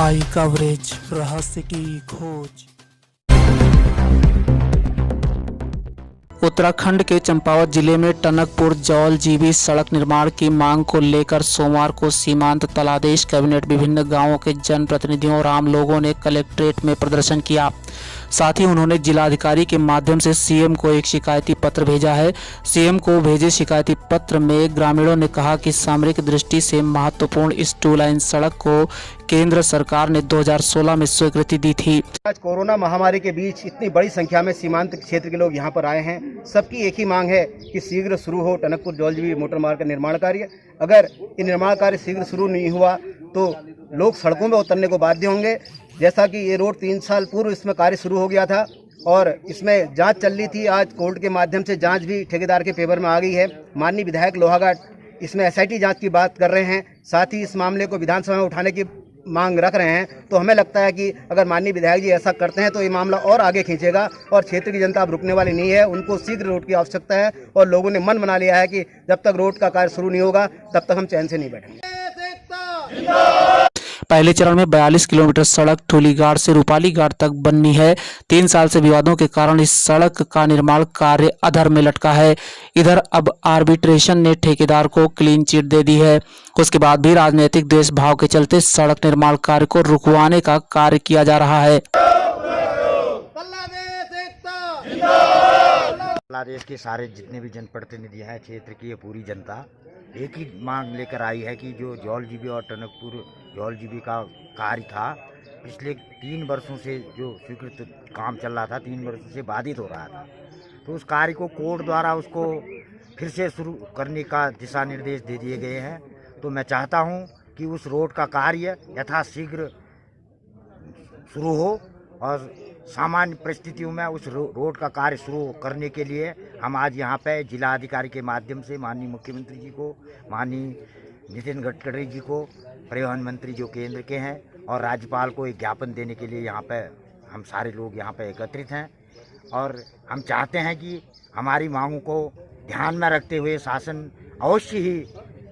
आई coverage, रहस्य की खोज। उत्तराखंड के चंपावत जिले में टनकपुर जौल जीबी सड़क निर्माण की मांग को लेकर सोमवार को सीमांत तलादेश कैबिनेट विभिन्न गांवों के जनप्रतिनिधियों और आम लोगों ने कलेक्ट्रेट में प्रदर्शन किया। साथ ही उन्होंने जिलाधिकारी के माध्यम से सीएम को एक शिकायती पत्र भेजा है। सीएम को भेजे शिकायती पत्र में ग्रामीणों ने कहा कि सामरिक दृष्टि से महत्वपूर्ण इस 2 लाइन सड़क को केंद्र सरकार ने 2016 में स्वीकृति दी थी। आज कोरोना महामारी के बीच इतनी बड़ी संख्या में सीमांत क्षेत्र के लोग यहाँ पर आए हैं। सबकी एक ही मांग है कि शीघ्र शुरू हो टनकपुर जौल जीबी मोटर मार्ग का निर्माण कार्य। अगर ये निर्माण कार्य शीघ्र शुरू नहीं हुआ तो लोग सड़कों में उतरने को बाध्य होंगे। जैसा कि ये रोड 3 साल पूर्व इसमें कार्य शुरू हो गया था और इसमें जांच चल रही थी। आज कोर्ट के माध्यम से जांच भी ठेकेदार के फेवर में आ गई है। माननीय विधायक लोहाघाट इसमें एसआईटी जांच की बात कर रहे हैं। साथ ही इस मामले को विधानसभा में उठाने की मांग रख रहे हैं। तो हमें लगता है कि अगर माननीय विधायक जी ऐसा करते हैं तो ये मामला और आगे खींचेगा और क्षेत्र की जनता अब रुकने वाली नहीं है। उनको शीघ्र रोड की आवश्यकता है और लोगों ने मन बना लिया है कि जब तक रोड का कार्य शुरू नहीं होगा तब तक हम चैन से नहीं बैठेंगे। पहले चरण में 42 किलोमीटर सड़क ठूलीगाड़ से रूपाली घाट तक बननी है। 3 साल से विवादों के कारण इस सड़क का निर्माण कार्य अधर में लटका है। इधर अब आर्बिट्रेशन ने ठेकेदार को क्लीन चिट दे दी है। उसके बाद भी राजनीतिक द्वेष भाव के चलते सड़क निर्माण कार्य को रुकवाने का कार्य किया जा रहा है। बांग्लादेश के सारे जितने भी जनप्रतिनिधि हैं, क्षेत्र की ये पूरी जनता एक ही मांग लेकर आई है कि जो जौल जीबी और टनकपुर जौल जीबी का कार्य था, पिछले 3 वर्षों से जो स्वीकृत काम चल रहा था, 3 वर्षों से बाधित हो रहा था, तो उस कार्य को कोर्ट द्वारा उसको फिर से शुरू करने का दिशा निर्देश दे दिए गए हैं। तो मैं चाहता हूं कि उस रोड का कार्य यथाशीघ्र शुरू हो और सामान्य परिस्थितियों में उस रोड का कार्य शुरू करने के लिए हम आज यहाँ पे जिला अधिकारी के माध्यम से माननीय मुख्यमंत्री जी को, माननीय नितिन गडकरी जी को, परिवहन मंत्री जो केंद्र के हैं, और राज्यपाल को एक ज्ञापन देने के लिए यहाँ पे हम सारे लोग यहाँ पे एकत्रित हैं। और हम चाहते हैं कि हमारी मांगों को ध्यान में रखते हुए शासन अवश्य ही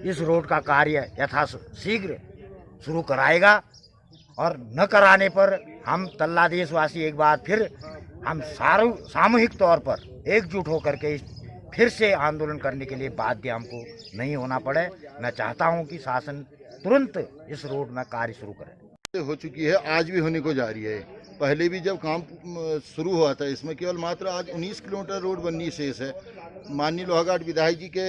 इस रोड का कार्य यथाशीघ्र शुरू कराएगा और न कराने पर हम तल्लादेशवासी एक बार फिर हम सामूहिक तौर पर एकजुट होकर के फिर से आंदोलन करने के लिए बाध्य हमको नहीं होना पड़े। मैं चाहता हूं कि शासन तुरंत इस रोड में कार्य शुरू करे। हो चुकी है, आज भी होने को जा रही है। पहले भी जब काम शुरू हुआ था इसमें केवल मात्र आज 19 किलोमीटर रोड बननी शेष है। माननीय लोहाघाट विधायक जी के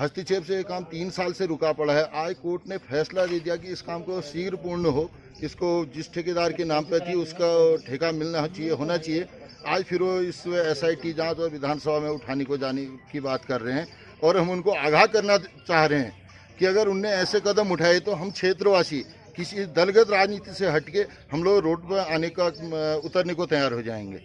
हस्तक्षेप से ये काम 3 साल से रुका पड़ा है। आज कोर्ट ने फैसला दे दिया कि इस काम को शीघ्र पूर्ण हो। इसको जिस ठेकेदार के नाम पर थी उसका ठेका मिलना चाहिए, होना चाहिए। आज फिर वो इस एसआईटी जांच और विधानसभा में उठाने को जाने की बात कर रहे हैं और हम उनको आगाह करना चाह रहे हैं कि अगर उनने ऐसे कदम उठाए तो हम क्षेत्रवासी किसी दलगत राजनीति से हटके हम लोग रोड पर आने का उतरने को तैयार हो जाएंगे।